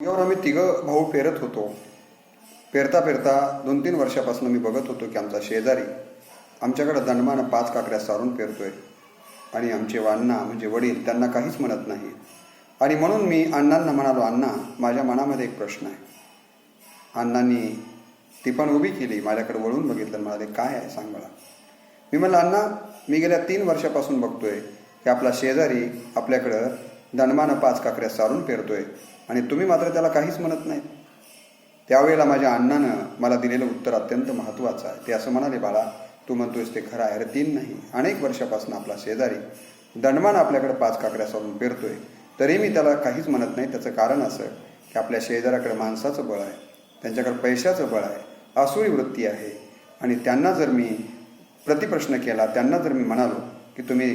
यावर आम्ही तिघं भाऊ पेरत होतो. पेरता पेरता 2-3 वर्षापासून मी बघत होतो की आमचा शेजारी आमच्याकडं दणमानं 5 काकड्या सारून पेरतोय आणि आमचे अण्णा म्हणजे वडील त्यांना काहीच म्हणत नाही. आणि म्हणून मी अण्णांना म्हणालो, अण्णा माझ्या मनामध्ये एक प्रश्न आहे. अण्णांनी ती पण उभी केली, माझ्याकडे वळून बघितलं, म्हणाले काय आहे सांग मला. मी म्हणलं, अण्णा मी गेल्या 3 वर्षापासून बघतोय की आपला शेजारी आपल्याकडं दणमानं 5 काकड्या सारून पेरतोय आणि तुम्ही मात्र त्याला काहीच म्हणत नाही. त्यावेळेला माझ्या अण्णानं मला दिलेलं उत्तर अत्यंत महत्त्वाचं आहे. ते असं म्हणाले, बाळा तू म्हणतोयस ते खरं आहे. अरे 3 नाही, अनेक वर्षापासून आपला शेजारी दणमानं आपल्याकडे 5 काकड्या सारून पेरतोय, तरी मी त्याला काहीच म्हणत नाही. त्याचं कारण असं की आपल्या शेजाऱ्याकडे माणसाचं बळ आहे, त्यांच्याकडे पैशाचं बळ आहे, आसुरी वृत्ती आहे. आणि त्यांना जर मी प्रतिप्रश्न केला, त्यांना जर मी म्हणालो की तुम्ही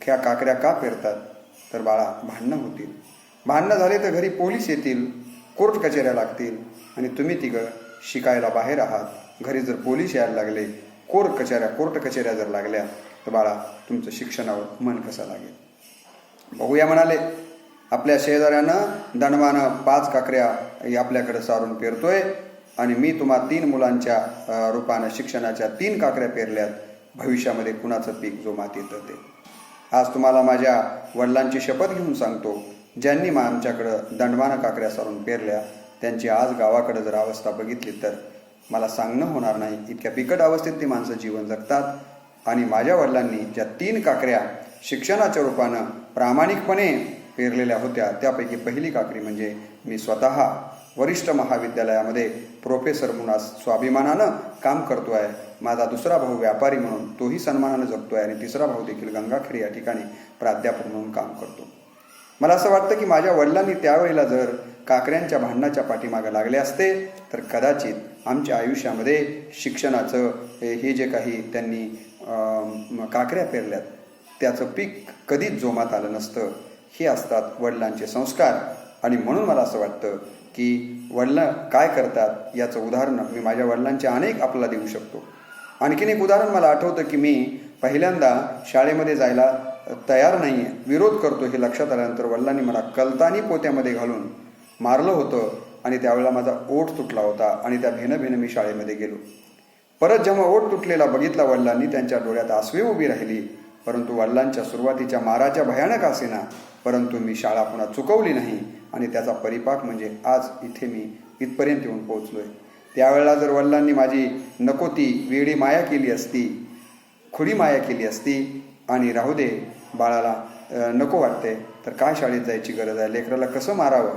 ह्या काकड्या का पेरतात, तर बाळा भांडणं होतील. भांडणं झाले तर घरी पोलीस येतील, कोर्ट कचेऱ्या लागतील आणि तुम्ही तिघं शिकायला बाहेर आहात. घरी जर पोलीस यायला लागले, कोर्ट कचेऱ्या जर लागल्या, तर बाळा तुमचं शिक्षणावर मन कसं लागेल. बघूया म्हणाले, आपल्या शेजाऱ्यानं दणवानं 5 काकड्या आपल्याकडे सारून पेरतोय आणि मी तुम्हा 3 मुलांच्या रूपानं शिक्षणाच्या 3 काकड्या पेरल्यात. भविष्यामध्ये कुणाचं पीक जो मातीत ते. आज तुम्हाला माझ्या वडिलांची शपथ घेऊन सांगतो, ज्यांनी आमच्याकडं दणवानं काकड्या सारून पेरल्या त्यांची आज गावाकडं जर अवस्था बघितली तर मला सांगणं होणार नाही, इतक्या बिकट अवस्थेत ती माणसं जीवन जगतात. आणि माझ्या वडिलांनी ज्या 3 काकड्या शिक्षणाच्या रूपानं प्रामाणिकपणे पेरलेल्या होत्या, त्यापैकी पहिली काकडी म्हणजे मी स्वतः वरिष्ठ महाविद्यालयामध्ये प्रोफेसर म्हणून आज स्वाभिमानानं काम करतो आहे. माझा दुसरा भाऊ व्यापारी म्हणून तोही सन्मानानं जगतो आहे आणि तिसरा भाऊ देखील गंगाखेड या ठिकाणी प्राध्यापक म्हणून काम करतो. मला असं वाटतं की माझ्या वडिलांनी त्यावेळेला जर काकड्यांच्या भांडणाच्या पाठीमागे लागले असते तर कदाचित आमच्या आयुष्यामध्ये शिक्षणाचं हे जे काही त्यांनी काकड्या पेरल्यात त्याचं पीक कधीच जोमात आलं नसतं. हे असतात वडिलांचे संस्कार. आणि म्हणून मला असं वाटतं की वडील काय करतात याचं उदाहरण मी माझ्या वडिलांचे अनेक आपल्याला देऊ शकतो. आणखीन एक उदाहरण मला आठवतं की मी पहिल्यांदा शाळेमध्ये जायला तयार नाही आहे, विरोध करतो हे लक्षात आल्यानंतर वडिलांनी मला कलतानी पोत्यामध्ये घालून मारलं होतं आणि त्यावेळेला माझा ओठ तुटला होता आणि त्या भेनं मी शाळेमध्ये गेलो. परत जेव्हा ओठ तुटलेला बघितला वडिलांनी, त्यांच्या डोळ्यात आसवे उभी राहिली. परंतु वडिलांच्या सुरुवातीच्या माराच्या भयानक असेना, परंतु मी शाळा पुन्हा चुकवली नाही आणि त्याचा परिपाक म्हणजे आज इथे मी इथपर्यंत येऊन पोहोचलोय. त्यावेळेला जर वडिलांनी माझी नको ती वेडी माया केली असती, खुडी माया केली असती आणि राहू दे बाळाला नको वाटते तर काय शाळेत जायची गरज आहे, लेकराला कसं मारावं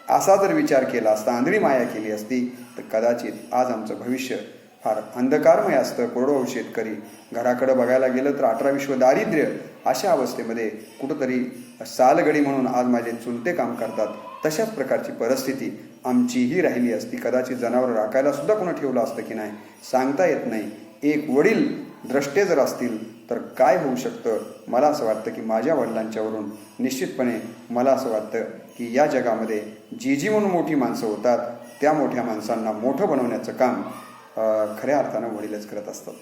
असा जर विचार केला असता, आंधळी माया केली असती, तर कदाचित आज आमचं भविष्य फार अंधकारमय असतं. कोरडवाहू शेतकरी, घराकडं बघायला गेलं तर 18 विश्व दारिद्र्य, अशा अवस्थेमध्ये कुठंतरी सालगडी म्हणून आज माझे चुलते काम करतात. तशाच प्रकारची परिस्थिती आमचीही राहिली असती. कदाचित जनावरं राखायला सुद्धा कोणा ठेवलं असतं की नाही सांगता येत नाही. एक वडील द्रष्टे जर असतील तर काय होऊ शकतं. मला असं वाटतं की माझ्या वडिलांच्यावरून निश्चितपणे मला असं वाटतं की या जगामध्ये जी म्हणून मोठी माणसं होतात त्या मोठ्या माणसांना मोठं बनवण्याचं काम खऱ्या अर्थानं वडीलच करत असतात.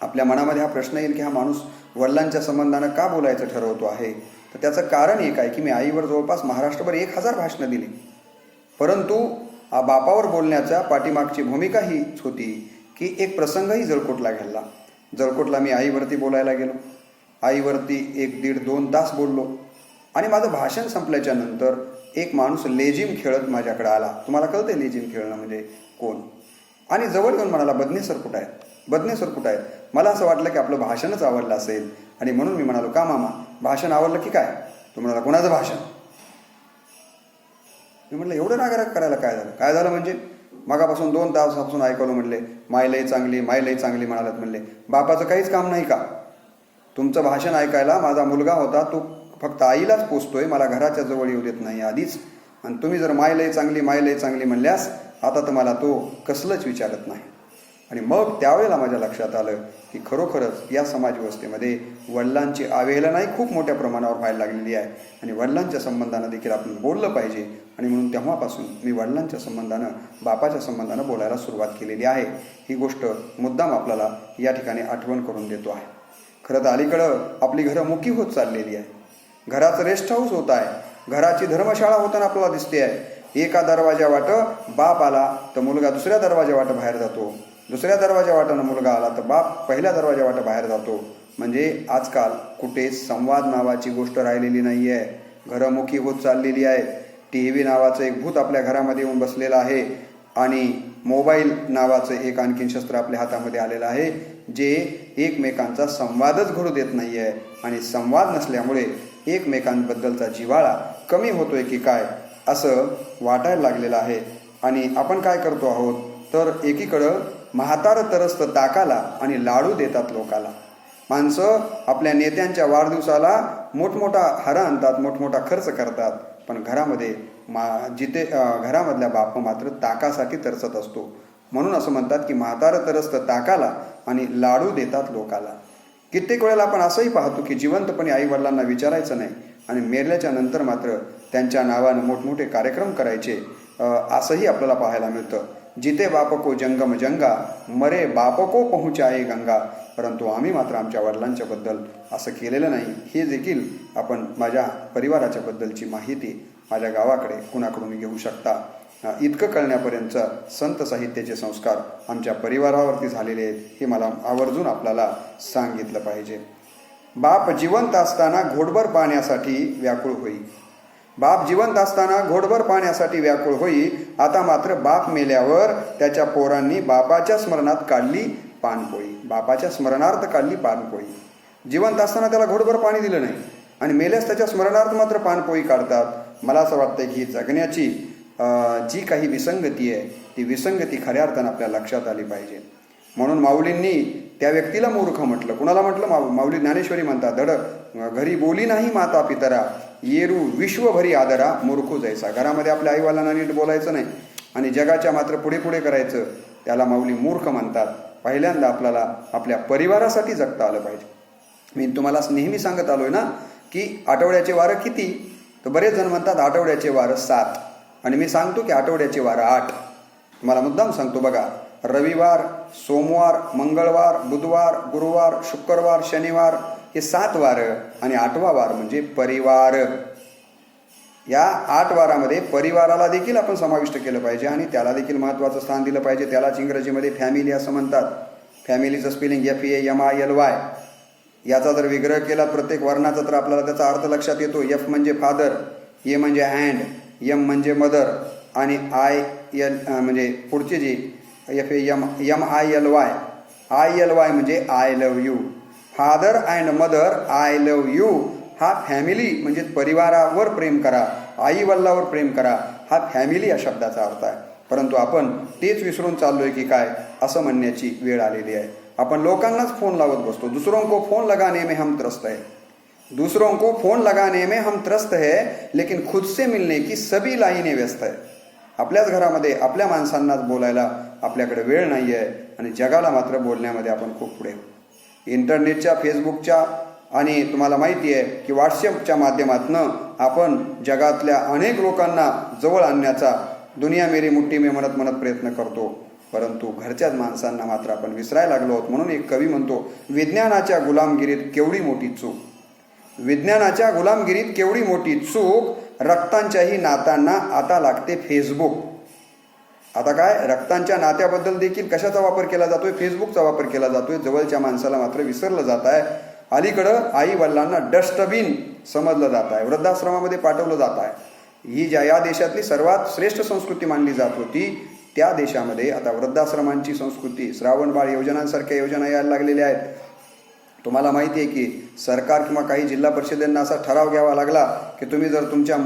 आपल्या मनामध्ये हा प्रश्न येईल की हा माणूस वडिलांच्या संबंधानं का बोलायचं ठरवतो आहे, तर त्याचं कारण एक आहे की मी आईवर जवळपास महाराष्ट्रभर 1000 भाषणं दिली, परंतु बापावर बोलण्याच्या पाठीमागची भूमिका हीच होती की एक प्रसंगही जळकोटला घडला. जळकोटला मी आईवरती बोलायला गेलो, आईवरती 1-1.5-2 तास बोललो आणि माझं भाषण संपल्याच्या नंतर एक माणूस लेझिम खेळत माझ्याकडे आला. तुम्हाला कळते लेझिम खेळणं म्हणजे कोण, आणि जवळ येऊन म्हणाला, बदने सर कुठं आहेत. मला असं वाटलं की आपलं भाषणच आवडलं असेल आणि म्हणून मी म्हणालो, का मामा भाषण आवडलं की काय. तो म्हणाला, कोणाचं भाषण. मी म्हटलं, एवढं रागाराग करायला काय झालं म्हणजे. मागापासून 2 तासापासून ऐकवलं. म्हणले माय लई चांगली म्हणालात. म्हणले बापाचं काहीच काम नाही का. तुमचं भाषण ऐकायला माझा मुलगा होता, तो फक्त आईलाच पोचतोय, मला घराच्या जवळ येऊ देत नाही आधीच, आणि तुम्ही जर माय लई चांगली म्हणल्यास आता तर मला तो कसलंच विचारत नाही. आणि मग त्यावेळेला माझ्या लक्षात आलं की खरोखरच या समाजव्यवस्थेमध्ये वडिलांची अवहेलनाही खूप मोठ्या प्रमाणावर व्हायला लागलेली आहे आणि वडिलांच्या संबंधानं देखील आपण बोललं पाहिजे. आणि म्हणून तेव्हापासून मी वडिलांच्या संबंधानं, बापाच्या संबंधानं बोलायला सुरुवात केलेली आहे. ही गोष्ट मुद्दाम आपल्याला या ठिकाणी आठवण करून देतो आहे. खरं तर अलीकडं आपली घरं मुकी होत चाललेली आहे. घराचं रेस्ट हाऊस होत आहे, घराची धर्मशाळा होताना आपल्याला दिसते आहे. एका दरवाजा वाट बाप आला तर मुलगा दुसऱ्या दरवाजा वाट बाहेर जातो, दुसऱ्या दरवाजा वाटानं मुलगा आला तर बाप पहिल्या दरवाजा वाट बाहेर जातो. म्हणजे आजकाल कुठे संवाद नावाची गोष्ट राहिलेली नाही आहे. घरमुखी होत चाललेली आहे. TV नावाचं एक भूत आपल्या घरामध्ये येऊन बसलेलं आहे आणि मोबाईल नावाचं एक आणखीन शस्त्र आपल्या हातामध्ये आलेलं आहे, जे एकमेकांचा संवादच घडू देत नाही आहे. आणि संवाद नसल्यामुळे एकमेकांबद्दलचा जिव्हाळा कमी होतोय की काय असं वाटायला लागलेलं आहे. आणि आपण काय करतो आहोत तर एकीकडं म्हातारं तरसतं ताकाला आणि लाडू देतात लोकाला. माणसं आपल्या नेत्यांच्या वाढदिवसाला मोठमोठा हार आणतात, मोठमोठा खर्च करतात, पण घरामध्ये घरामधल्या बाप मात्र ताकासाठी तरसत असतो. म्हणून असं म्हणतात की म्हातारं तरसतं ताकाला आणि लाडू देतात लोकाला. कित्येक वेळेला आपण असंही पाहतो की जिवंतपणे आईवडिलांना विचारायचं नाही आणि मेल्याच्या नंतर मात्र त्यांच्या नावानं मोठमोठे कार्यक्रम करायचे, असंही आपल्याला पाहायला मिळतं. जिते बापको जंगम जंगा, मरे बापको पहुंचाए गंगा. परंतु आम्ही मात्र आमच्या वडिलांच्या बद्दल असं केलेलं नाही. हे देखील आपण माझ्या परिवाराच्या बद्दलची माहिती माझ्या गावाकडे कुणाकडून घेऊ शकता. इतकं कळण्यापर्यंत संत साहित्याचे संस्कार आमच्या परिवारावरती झालेले आहेत, हे मला आवर्जून आपल्याला सांगितलं पाहिजे. बाप जिवंत असताना घोटभर पाण्यासाठी व्याकुळ होई. बाप जिवंत असताना घोटभर पाण्यासाठी व्याकुळ होई. आता मात्र बाप मेल्यावर त्याच्या पोरांनी बापाच्या स्मरणात काढली पानपोळी. बापाच्या स्मरणार्थ काढली पानपोळी. जिवंत असताना त्याला घोटभर पाणी दिलं नाही आणि मेल्यास त्याच्या स्मरणार्थ मात्र पानपोळी काढतात. मला असं वाटतं की जगण्याची जी काही विसंगती आहे ती विसंगती खऱ्या अर्थानं आपल्या लक्षात आली पाहिजे. म्हणून माऊलींनी त्या व्यक्तीला मूर्ख म्हटलं. कुणाला म्हटलं? माऊली ज्ञानेश्वरी म्हणतात, धड घरी बोली नाही माता पितरा, येरू विश्वभरी आदरा मूर्खू जैसा. घरामध्ये आपल्या आईवालांना नीट बोलायचं नाही आणि जगाच्या मात्र पुढे पुढे करायचं, त्याला माऊली मूर्ख म्हणतात. पहिल्यांदा आपल्याला आपल्या परिवारासाठी जगता आलं पाहिजे. मी तुम्हाला नेहमी सांगत आलोय ना की आठवड्याचे वारं किती, तर बरेच जण म्हणतात आठवड्याचे वारं 7 आणि मी सांगतो की आठवड्याचे वारं 8. तुम्हाला मुद्दाम सांगतो बघा, रविवार, सोमवार, मंगळवार, बुधवार, गुरुवार, शुक्रवार, शनिवार हे 7 वारं आणि 8वा वार म्हणजे परिवार. या 8 वारामध्ये परिवाराला देखील आपण समाविष्ट केलं पाहिजे आणि त्याला देखील महत्त्वाचं स्थान दिलं पाहिजे. त्यालाच इंग्रजीमध्ये फॅमिली असं म्हणतात. फॅमिलीचं स्पेलिंग FAMILY. याचा जर विग्रह केला प्रत्येक वर्णाचा तर आपल्याला त्याचा अर्थ लक्षात येतो. F म्हणजे फादर, A म्हणजे हँड, M म्हणजे मदर आणि IL म्हणजे पुढची जी FAMILY. ILY म्हणजे I love you. Father and mother I love you. हा फॅमिली म्हणजे परिवारावर प्रेम करा, आई वडिलावर प्रेम करा, हा फॅमिली या शब्दाचा अर्थ आहे. परंतु आपण तेच विसरून चाललोय की काय असं म्हणण्याची वेळ आलेली आहे. आपण लोकांनाच फोन लावत बसतो. दूसरों को फोन लगाने में हम त्रस्त है, दूसरों को फोन लगाने में हम त्रस्त है, लेकिन खुद से मिलने की सभी लाईने व्यस्त है. आपल्याच घरामध्ये आपल्या माणसांनाच बोलायला आपल्याकडे वेळ नाही आहे आणि जगाला मात्र बोलण्यामध्ये आपण खूप पुढे. इंटरनेटच्या, फेसबुकच्या आणि तुम्हाला माहिती आहे की व्हॉट्सअपच्या माध्यमातून आपण जगातल्या अनेक लोकांना जवळ आणण्याचा दुनिया मेरी मुट्ठी में म्हणत म्हणत प्रयत्न करतो, परंतु घरच्याच माणसांना मात्र आपण विसरायला लागलो आहोत. म्हणून एक कवी म्हणतो, विज्ञानाच्या गुलामगिरीत केवढी मोठी चूक, विज्ञानाच्या गुलामगिरीत केवढी मोठी चूक, रक्तांच्याही नात्यांना आता लागते फेसबुक. आता काय, रक्तांच्या नात्याबद्दल देखील कशाचा वापर केला जातोय? फेसबुकचा वापर केला जातोय. जवळच्या माणसाला मात्र विसरलं जात आहे. अलीकडं आई वडिलांना डस्टबिन समजलं जात आहे, वृद्धाश्रमामध्ये पाठवलं जात आहे. ही या देशातली सर्वात श्रेष्ठ संस्कृती मानली जात होती, त्या देशामध्ये आता वृद्धाश्रमांची संस्कृती, श्रावणबाळ योजनांसारख्या योजना यायला लागलेल्या आहेत. तुम्हाला माहिती आहे की सरकार किंवा काही जिल्हा परिषदेंना असा ठराव घ्यावा लागला की तुम्ही जर तुमच्या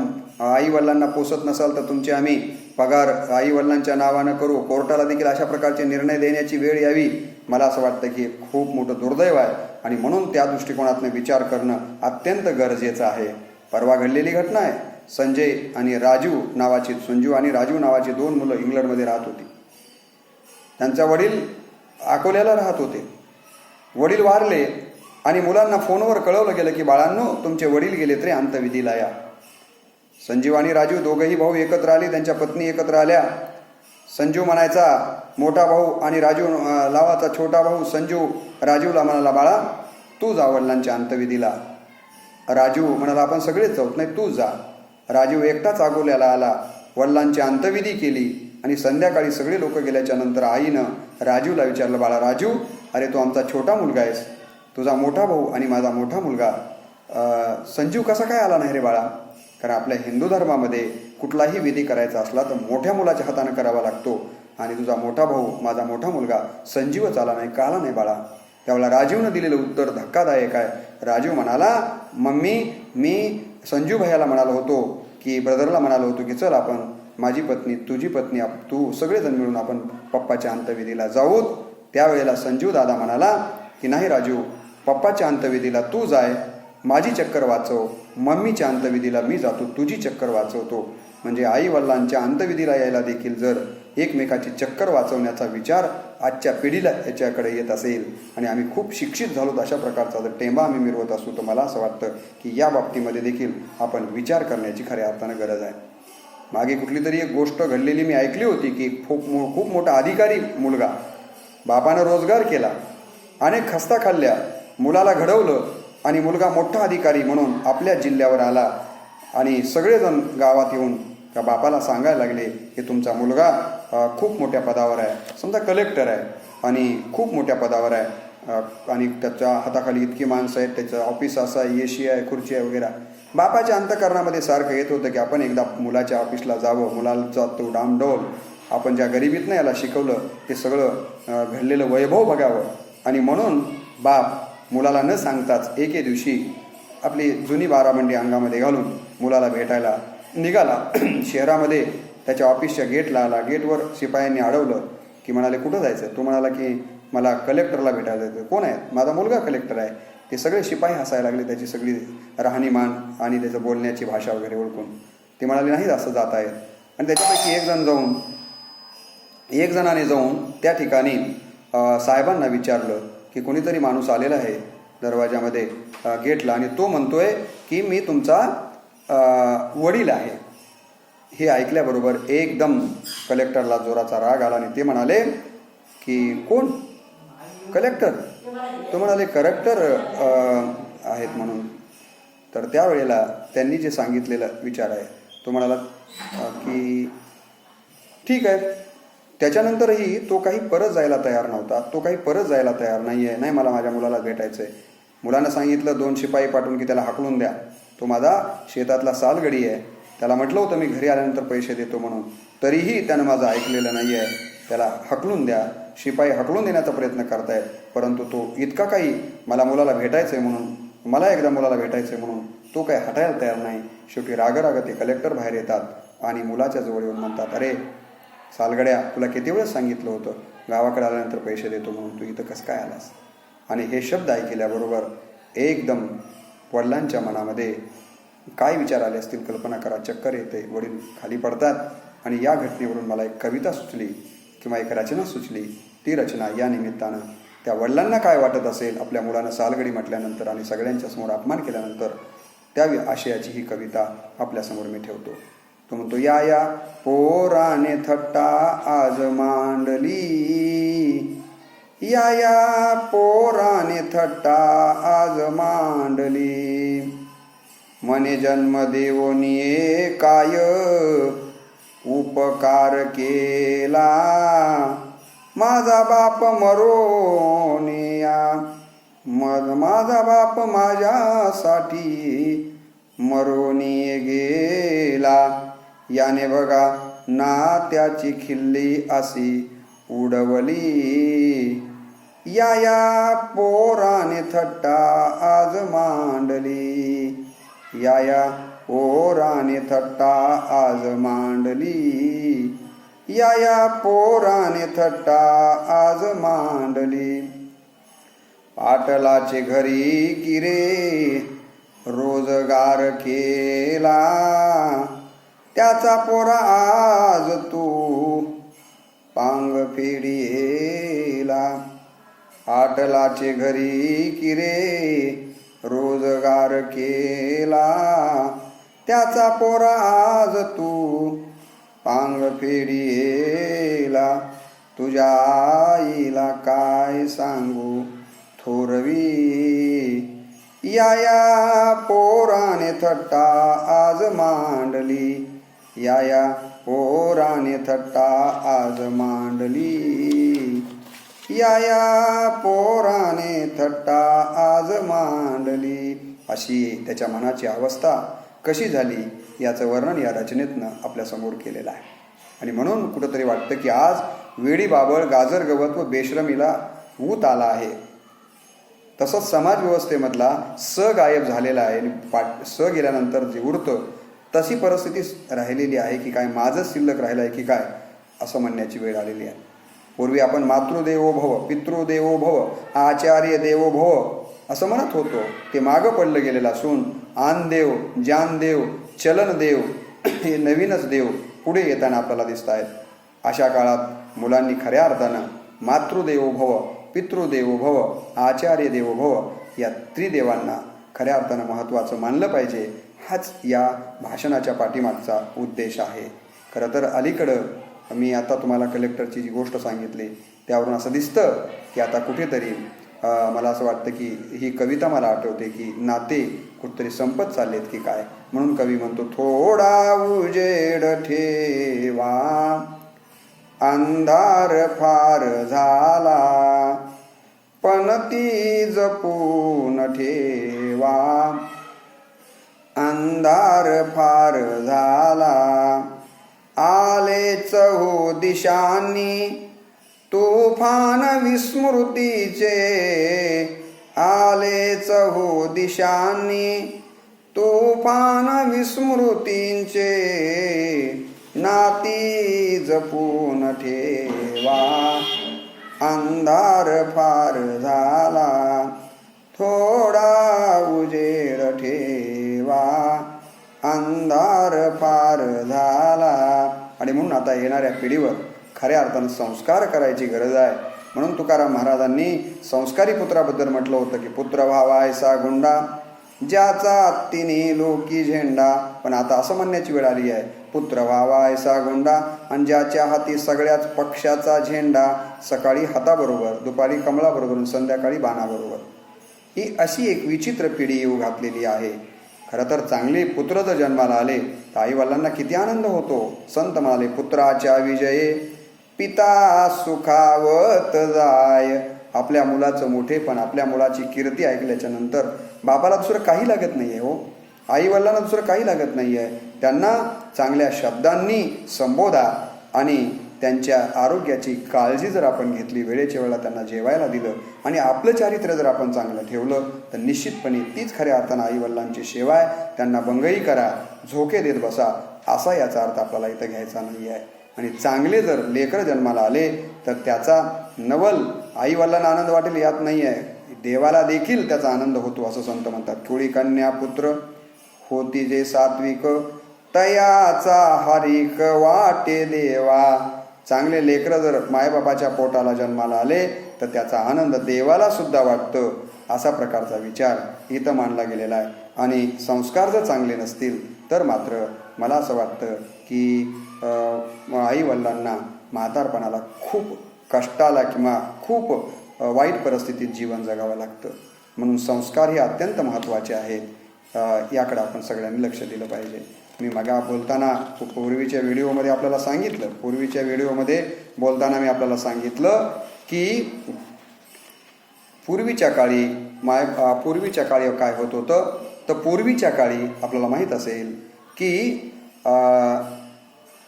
आईवडिलांना पोसत नसाल तर तुमचे आम्ही पगार आईवडिलांच्या नावानं करू. कोर्टाला देखील अशा प्रकारचे निर्णय देण्याची वेळ यावी. मला असं वाटतं की खूप मोठं दुर्दैव आहे आणि म्हणून त्या दृष्टिकोनातून विचार करणं अत्यंत गरजेचं आहे. परवा घडलेली घटना आहे. संजू आणि राजू नावाची 2 मुलं इंग्लंडमध्ये राहत होती. त्यांचा वडील अकोल्याला राहत होते. वडील वारले आणि मुलांना फोनवर कळवलं गेलं की बाळांनो, तुमचे वडील गेलेत रे, अंत्यविधीला या. संजीव आणि राजू दोघंही भाऊ एकत्र आले, त्यांच्या पत्नी एकत्र आल्या. संजू म्हणायचा मोठा भाऊ आणि राजू लावाचा छोटा भाऊ. संजू राजूला म्हणाला, बाळा तू जा वडिलांच्या अंत्यविधीला. राजू म्हणाला, आपण सगळेच जाऊत, नाही तू जा. राजू एकटाच अकोल्याला आला वडिलांची अंत्यविधी केली आणि संध्याकाळी सगळे लोक गेल्याच्या नंतर आईनं राजूला विचारलं, बाळा राजू, अरे तू आमचा छोटा मुलगा आहेस, तुझा मोठा भाऊ आणि माझा मोठा मुलगा संजीव कसा काय आला नाही रे बाळा? कारण आपल्या हिंदू धर्मामध्ये कुठलाही विधी करायचा असला तर मोठ्या मुलाच्या हाताने करावा लागतो आणि तुझा मोठा भाऊ माझा मोठा मुलगा संजीवच आला नाही, का आला नाही बाळा? त्यावेळेला राजीवनं दिलेलं उत्तर धक्कादायक आहे. राजीव म्हणाला, मम्मी मी संजू भैयाला म्हणालो होतो की ब्रदरला म्हणालो होतो की चल आपण माझी पत्नी तुझी पत्नी तू सगळेजण मिळून आपण पप्पाच्या अंत्यविधीला जाऊ. त्यावेळेला संजू दादा म्हणाला की नाही राजू, पप्पाच्या अंत्यविधीला तू जाय, माझी चक्कर वाचव, मम्मीच्या अंत्यविधीला मी जातो, तुझी चक्कर वाचवतो. म्हणजे आई वडिलांच्या अंत्यविधीला यायला देखील जर एकमेकाची चक्कर वाचवण्याचा विचार आजच्या पिढीला याच्याकडे येत असेल आणि आम्ही खूप शिक्षित झालो अशा प्रकारचा जर टेंबा आम्ही मिरवत असू तर मला असं वाटतं की या बाबतीमध्ये देखील आपण विचार करण्याची खऱ्या अर्थानं गरज आहे. मागे कुठली तरी एक गोष्ट घडलेली मी ऐकली होती की खूप मोठा अधिकारी मुलगा, बापानं रोजगार केला, अनेक खस्ता खाल्ल्या, मुलाला घडवलं आणि मुलगा मोठा अधिकारी म्हणून आपल्या जिल्ह्यावर आला आणि सगळेजण गावात येऊन त्या बापाला सांगायला लागले की तुमचा मुलगा खूप मोठ्या पदावर आहे, समजा कलेक्टर आहे आणि खूप मोठ्या पदावर आहे आणि त्याच्या हाताखाली इतकी माणसं आहेत, त्याचं ऑफिस असं आहे, एसी आहे, खुर्ची आहे वगैरे. बापाच्या अंतःकरणामध्ये सारखं येत होतं की आपण एकदा मुलाच्या ऑफिसला जावं, मुलाचा तो डामडोल, आपण ज्या गरिबीतनं याला शिकवलं ते सगळं घडलेलं वैभव बघावं. आणि म्हणून बाप मुलाला न सांगताच एके दिवशी आपली जुनी बाराबंडी अंगामध्ये घालून मुलाला भेटायला निघाला. शहरामध्ये त्याच्या ऑफिसच्या गेटला आला. गेटवर शिपायांनी अडवलं की म्हणाले कुठं जायचं? तो म्हणाला की मला कलेक्टरला भेटायला जायचं. कोण आहे? माझा मुलगा कलेक्टर आहे. ते सगळे शिपाई हसायला लागले त्याची सगळी राहणीमान आणि त्याचं बोलण्याची भाषा वगैरे ओळखून. ते म्हणाले नाही असं जात आहेत. आणि त्याच्यापैकी एक जणाने जाऊन त्या ठिकाणी साहेबांना विचारलं की कोणीतरी माणूस आलेला आहे दरवाजामध्ये गेटला आणि तो म्हणतोय की मी तुमचा वडील आहे. हे ऐकल्याबरोबर एकदम कलेक्टरला जोराचा राग आला आणि ते म्हणाले की कोण? कलेक्टर? तो म्हणाले कलेक्टर आहेत म्हणून. तर त्यावेळेला त्यांनी जे सांगितलेला विचार आहे तो म्हणाला की ठीक आहे. त्याच्यानंतरही तो काही परत जायला तयार नव्हता. तो काही परत जायला तयार नाही आहे. नाही मला माझ्या मुलाला भेटायचं आहे. मुलानं सांगितलं 2 शिपाई पाठवून की त्याला हाकलून द्या. तो माझा शेतातला सालगडी आहे. त्याला म्हटलं होतं मी घरी आल्यानंतर पैसे देतो म्हणून, तरीही त्यानं माझं ऐकलेलं नाही आहे. त्याला हकलून द्या. शिपाई हकलून देण्याचा प्रयत्न करतायत, परंतु तो इतका काही मला मुलाला भेटायचं आहे म्हणून, मला एकदा मुलाला भेटायचं आहे म्हणून तो काही हटायला तयार नाही. शेवटी राग ते कलेक्टर बाहेर येतात आणि मुलाच्या जवळ येऊन म्हणतात, अरे सालगड्या, तुला किती वेळेस सांगितलं होतं गावाकडे आल्यानंतर पैसे देतो म्हणून, तू इथं कसं काय आलास? आणि हे शब्द ऐकल्याबरोबर एकदम वडिलांच्या मनामध्ये काय विचार आले असतील कल्पना करा. चक्कर येते. वडील खाली पडतात आणि या घटनेवरून मला एक कविता सुचली किंवा एक रचना सुचली. ती रचना या निमित्तानं त्या वडिलांना काय वाटत असेल आपल्या मुलानं सालगडी म्हटल्यानंतर आणि सगळ्यांच्या समोर अपमान केल्यानंतर, त्या आशयाची ही कविता आपल्यासमोर मी ठेवतो. तो म्हणतो, या पोराने थट्टा आज मांडली, या पोराने थट्टा आज मांडली, मने जन्म देवोनी काय उपकार केला, माझा बाप मरोनिया, माझा बाप माझ्यासाठी मरोनी गेला, याने बघा नात्याची खिल्ली अशी उडवली, या पोराने थट्टा आज मांडली, या पोराने थट्टा आज मांडली, या पोराने थट्टा आज मांडली, पाटलाचे घरी किरे रोजगार केला, त्याचा पोरा आज तू पांग फेडीला, पाटलाचे घरी किरे रोजगार केला, त्याचा पोरा आज तू पांग फेडीला, तुझ्या आईला काय सांगू थोरवी, या पोराने थट्टा आज मांडली, या पोराने थट्टा आज मांडली, या पोराने थट्टा आज मांडली. अशी त्याच्या मनाची अवस्था कशी झाली याचं वर्णन या रचनेतनं आपल्यासमोर केलेलं आहे. आणि म्हणून कुठंतरी वाटतं की आज वेडी बाबळ, गाजर गवत व बेशरमीला ऊत आला आहे. तसंच समाज व्यवस्थेमधला स गायब झालेला आहे आणि स गेल्यानंतर जे उरतं तशी परिस्थिती राहिलेली आहे की काय, माझंच शिल्लक राहिलं आहे की काय, असं म्हणण्याची वेळ आलेली आहे. पूर्वी आपण मातृदेवो भव, पितृदेवो भव, आचार्य देवो भव असं म्हणत होतो. ते मागं पडलं गेलेलं असून आनदेव, जानदेव, चलनदेव हे नवीनच देव पुढे येताना आपल्याला दिसत आहेत. अशा काळात मुलांनी खऱ्या अर्थानं मातृदेवो भव, पितृदेवो भव, आचार्य देवो भव या त्रिदेवांना खऱ्या अर्थानं महत्त्वाचं मानलं पाहिजे. हाच या भाषणाच्या पाठीमागचा उद्देश आहे. खरं तर अलीकडं मी आता तुम्हाला कलेक्टरची जी गोष्ट सांगितली त्यावरून असं दिसतं की आता कुठेतरी मला असं वाटतं की ही कविता मला आठवते की नाते कुठेतरी संपत चाललेत की काय. म्हणून कवी म्हणतो, थोडा उजेड ठेवा, अंधार फार झाला, पण ती जपून ठेवा, अंधार फार झाला, आले चहू दिशांनी तुफान विस्मृतीचे, आले चहू दिशांनी तुफान विस्मृतींचे, नाती जपून ठेवा, अंधार फार झाला, थोडा उजेड ठेवा, अंधार फार झाला. आणि म्हणून आता येणाऱ्या पिढीवर खऱ्या अर्थानं संस्कार करायची गरज आहे. म्हणून तुकाराम महाराजांनी संस्कारी पुत्राबद्दल म्हटलं होतं की पुत्र व्हावा ऐसा गुंडा, ज्याचा तिने लोकी झेंडा. पण आता असं म्हणण्याची वेळ आली आहे, पुत्र व्हावा ऐसा गुंडा आणि ज्याच्या हाती सगळ्याच पक्षाचा झेंडा, सकाळी हाताबरोबर, दुपारी कमळाबरोबर आणि संध्याकाळी बाणाबरोबर. ही अशी एक विचित्र पिढी येऊ घातलेली आहे. खरं तर चांगले पुत्र जर जन्माला आले तर आईवडिलांना किती आनंद होतो. संत म्हणाले, पुत्राच्या विजये पिता सुखावत जाय. आपल्या मुलाचं मोठेपण, आपल्या मुलाची कीर्ती ऐकल्याच्या नंतर बापाला दुसरं काही लागत नाही आहे. हो, आईवडिलांना दुसरं काही लागत नाही आहे. त्यांना चांगल्या शब्दांनी संबोधा आणि त्यांच्या आरोग्याची काळजी जर आपण घेतली, वेळेच्या वेळेला त्यांना जेवायला दिलं आणि आपलं चारित्र्य जर आपण चांगलं ठेवलं तर निश्चितपणे तीच खऱ्या अर्थानं आईवडिलांची सेवा आहे. त्यांना बंगई करा, झोके देत बसा, असा याचा अर्थ आपल्याला इथं घ्यायचा नाही आहे. आणि चांगले जर लेकरं जन्माला आले तर त्याचा नवल आईवडिलांना आनंद वाटेल यात नाही आहे, देवाला देखील त्याचा आनंद होतो असं संत म्हणतात. कुळी कन्या पुत्र होती जे सात्विक, तयाचा हरिक वाटे देवा. चांगले लेकरं जर मायबापाच्या पोटाला जन्माला आले तर त्याचा आनंद देवाला सुद्धा वाटतं. असा प्रकारचा विचार इथं मांडला गेलेला आहे. आणि संस्कार जर चांगले नसतील तर मात्र मला असं वाटतं की आईवडिलांना म्हातारपणाला खूप कष्टाला किंवा खूप वाईट परिस्थितीत जीवन जगावं लागतं. म्हणून संस्कार हे अत्यंत महत्त्वाचे आहेत. याकडे आपण सगळ्यांनी लक्ष दिलं पाहिजे. मी मगा बोलताना पूर्वीच्या व्हिडिओमध्ये आपल्याला सांगितलं, मी आपल्याला सांगितलं की पूर्वीच्या काळी काय होत होतं. तर पूर्वीच्या काळी आपल्याला माहीत असेल की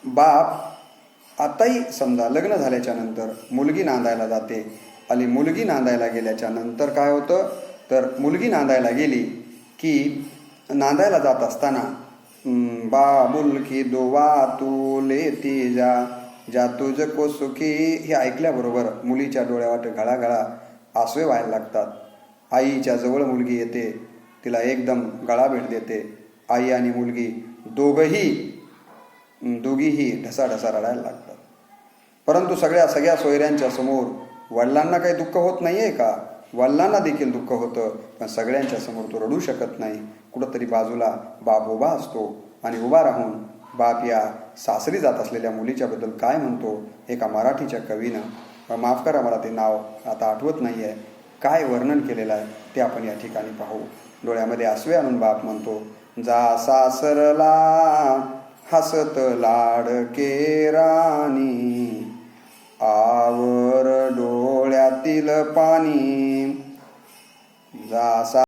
बाप आताही समजा लग्न झाल्याच्या नंतर मुलगी नांदायला जाते आणि मुलगी नांदायला गेल्याच्या नंतर काय होतं, तर मुलगी नांदायला गेली की नांदायला जात असताना बाबुल की दोवा तू लेती जा तुझ को सुखी हे ऐकल्याबरोबर मुलीच्या डोळ्यावाट घळाघळा आसवे व्हायला लागतात. आईच्या जवळ मुलगी येते, तिला एकदम गळा भेट देते. आई आणि मुलगी दोघीही ढसाढसा रडायला लागतात. परंतु सगळ्या सोयऱ्यांच्या समोर वडिलांना काही दुःख होत नाही आहे का? वडिलांना देखील दुःख होतं, पण सगळ्यांच्या समोर तो रडू शकत नाही. कुठंतरी बाजूला बाप उभा असतो आणि उभा राहून बाप या सासरी जात असलेल्या मुलीच्याबद्दल काय म्हणतो, एका मराठीच्या कवीनं, माफ करा मला ते नाव आता आठवत नाही आहे, काय वर्णन केलेलं आहे ते आपण या ठिकाणी पाहू. डोळ्यामध्ये आसवे आणून बाप म्हणतो, जा सासरला हसत लाडके राणी, आवर डोळ्यातील पाणी, जासा